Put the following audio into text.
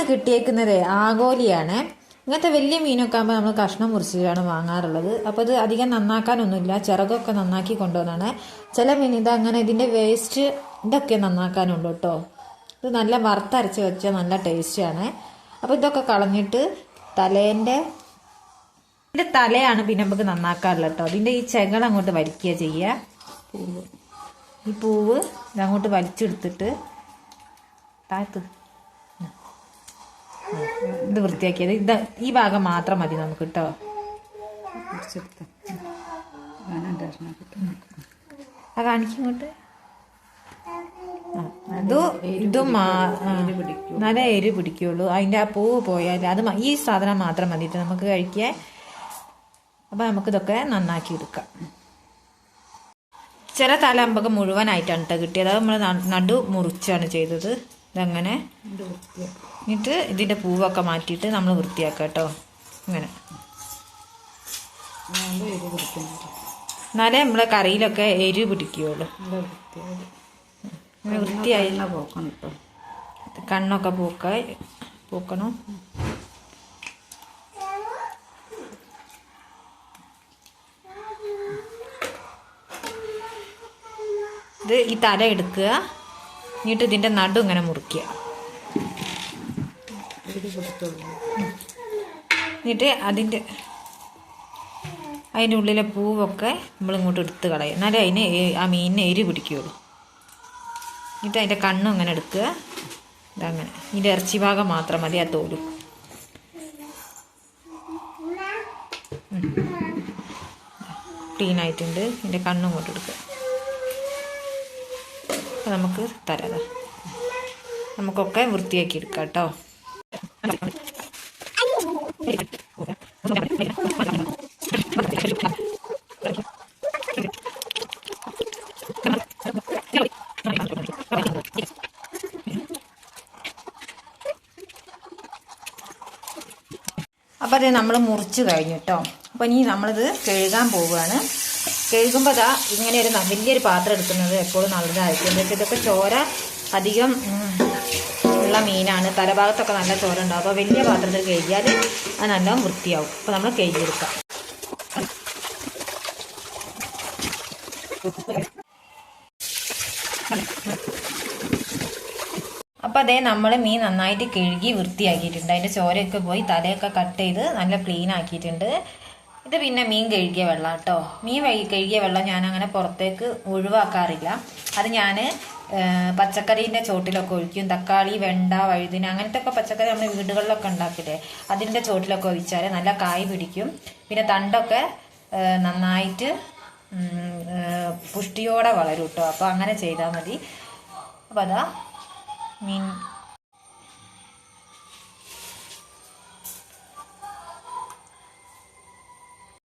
ഇന്ന് കിട്ടിയേക്കുന്നത് ആഗോലിയാണ്. ഇങ്ങനത്തെ വലിയ മീനൊക്കെ ആകുമ്പോൾ നമ്മൾ കഷ്ണം മുറിച്ചിട്ടാണ് വാങ്ങാറുള്ളത്. അപ്പോൾ ഇത് അധികം നന്നാക്കാനൊന്നുമില്ല, ചിറകൊക്കെ നന്നാക്കി കൊണ്ടുവന്നാണ്. ചില മീൻ ഇതങ്ങനെ ഇതിൻ്റെ വേസ്റ്റ് ഇതൊക്കെ നന്നാക്കാനുണ്ട് കേട്ടോ. ഇത് നല്ല വറുത്തരച്ച് വെച്ചാൽ നല്ല ടേസ്റ്റാണ്. അപ്പോൾ ഇതൊക്കെ കളഞ്ഞിട്ട് ഇതിൻ്റെ തലയാണ് പിന്നെ നമുക്ക് നന്നാക്കാറുള്ളത് കേട്ടോ. ഇതിൻ്റെ ഈ ചെകൾ അങ്ങോട്ട് വലിക്കുക ചെയ്യുക. ഈ പൂവ് ഇതങ്ങോട്ട് വലിച്ചെടുത്തിട്ട് താഴത്ത് ഇത് വൃത്തിയാക്കിയത് ഇത് ഈ ഭാഗം മാത്രം മതി നമുക്ക് കേട്ടോ. ആ കാണിക്കങ്ങോട്ട്. ഇതും നല്ല എരി പിടിക്കുള്ളൂ. അതിൻ്റെ ആ പൂവ് പോയാൽ അത് ഈ സാധനം മാത്രം മതിയിട്ട് നമുക്ക് കഴിക്കാൻ. അപ്പം നമുക്കിതൊക്കെ നന്നാക്കി എടുക്കാം. ചില തല നമുക്ക് മുഴുവനായിട്ടാണ് കേട്ടോ കിട്ടിയത്. അത് നമ്മൾ നടു മുറിച്ചാണ് ചെയ്തത്. ഇതങ്ങനെ എന്നിട്ട് ഇതിൻ്റെ പൂവൊക്കെ മാറ്റിയിട്ട് നമ്മൾ വൃത്തിയാക്കാം കേട്ടോ. ഇങ്ങനെ എന്നാലേ നമ്മളെ കറിയിലൊക്കെ എരിവ് പിടിക്കുകയുള്ളൂ. വൃത്തിയായി കണ്ണൊക്കെ പൂക്കണം. ഇത് ഈ തല എടുക്കുക, എന്നിട്ട് ഇതിൻ്റെ നടു ഇങ്ങനെ മുറിക്കുക. എന്നിട്ട് അതിൻ്റെ ഉള്ളിലെ പൂവൊക്കെ നമ്മളിങ്ങോട്ട് എടുത്ത് കളയും. എന്നാലേ അതിന് ആ മീനിന് എരി പിടിക്കുകയുള്ളൂ. എന്നിട്ട് അതിൻ്റെ കണ്ണും ഇങ്ങനെ എടുക്കുക. ഇതങ്ങനെ ഇതിൻ്റെ ഇറച്ചി ഭാഗം മാത്രം മതി, ആ തോലും. ക്ലീനായിട്ടുണ്ട്. ഇതിൻ്റെ കണ്ണും ഇങ്ങോട്ട് എടുക്കുക. അപ്പോൾ നമുക്ക് തരാം. നമുക്കൊക്കെ വൃത്തിയാക്കി എടുക്കാം കേട്ടോ. അപ്പോൾ അത് നമ്മൾ മുറിച്ച് കഴിഞ്ഞു കേട്ടോ. അപ്പോൾ ഇനി നമ്മളിത് കഴുകാൻ പോവുകയാണ്. കഴുകുമ്പോൾ ഇങ്ങനെ ഒരു വലിയൊരു പാത്രം എടുക്കുന്നത് എപ്പോഴും നല്ലതായിരിക്കും. എന്താ വെച്ചാൽ ഇതൊക്കെ ചോര അധികം ഉള്ള മീനാണ്. തലഭാഗത്തൊക്കെ നല്ല ചോര ഉണ്ടാവും. അപ്പോൾ വലിയ പാത്രത്തിൽ കഴുകിയാൽ അത് നല്ല വൃത്തിയാവും. അപ്പോൾ നമ്മൾ കഴുകിയെടുക്കാം. അപ്പോൾ അതേ നമ്മൾ മീൻ നന്നായിട്ട് കഴുകി വൃത്തിയാക്കിയിട്ടുണ്ട്. അതിൻ്റെ ചോരയൊക്കെ പോയി തലയൊക്കെ കട്ട് ചെയ്ത് നല്ല ക്ലീൻ ആക്കിയിട്ടുണ്ട്. ഇത് പിന്നെ മീൻ കഴുകിയ വെള്ളം കേട്ടോ. മീൻ കഴുകിയ വെള്ളം ഞാൻ അങ്ങനെ പുറത്തേക്ക് ഒഴിവാക്കാറില്ല. അത് ഞാൻ പച്ചക്കറീൻ്റെ ചോട്ടിലൊക്കെ ഒഴിക്കും. തക്കാളി, വെണ്ട, വഴുതിന അങ്ങനത്തെ ഒക്കെ പച്ചക്കറി നമ്മൾ വീടുകളിലൊക്കെ ഉണ്ടാക്കില്ലേ, അതിൻ്റെ ചോട്ടിലൊക്കെ ഒഴിച്ചാൽ നല്ല കായ് പിടിക്കും. പിന്നെ തണ്ടൊക്കെ നന്നായിട്ട് പുഷ്ടിയോടെ വളരും കേട്ടോ. അപ്പോൾ അങ്ങനെ ചെയ്താൽ മതി. അപ്പോൾ അതാ മീൻ